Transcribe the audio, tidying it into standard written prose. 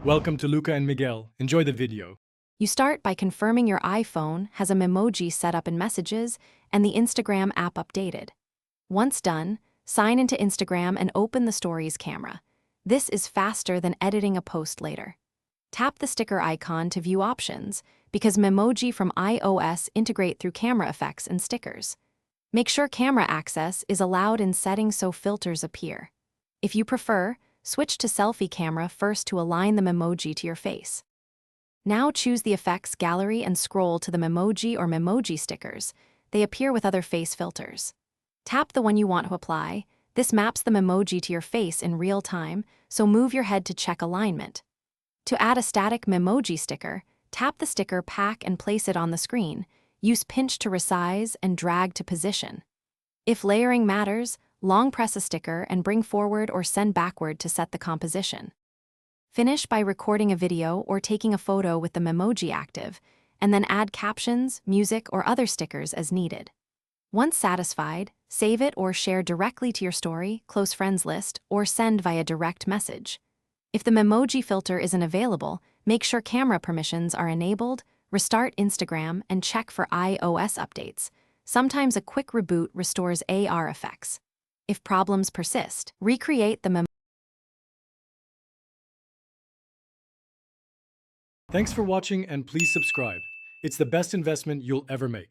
Welcome to Luca and Miguel. Enjoy the video. You start by confirming your iPhone has a Memoji set up in Messages and the Instagram app updated. Once done, sign into Instagram and open the Stories camera. This is faster than editing a post later. Tap the sticker icon to view options, because Memoji from iOS integrate through camera effects and stickers. Make sure camera access is allowed in settings so filters appear. If you prefer, switch to selfie camera first to align the Memoji to your face. Now choose the effects gallery and scroll to the Memoji or Memoji stickers. They appear with other face filters. Tap the one you want to apply. This maps the Memoji to your face in real time, so move your head to check alignment. To add a static Memoji sticker, tap the sticker pack and place it on the screen. Use pinch to resize and drag to position. If layering matters, long press a sticker and bring forward or send backward to set the composition. Finish by recording a video or taking a photo with the Memoji active, and then add captions, music, or other stickers as needed. Once satisfied, save it or share directly to your story, close friends list, or send via direct message. If the Memoji filter isn't available, make sure camera permissions are enabled, restart Instagram, and check for iOS updates. Sometimes a quick reboot restores AR effects. If problems persist, recreate the Memoji. Thanks for watching and please subscribe. It's the best investment you'll ever make.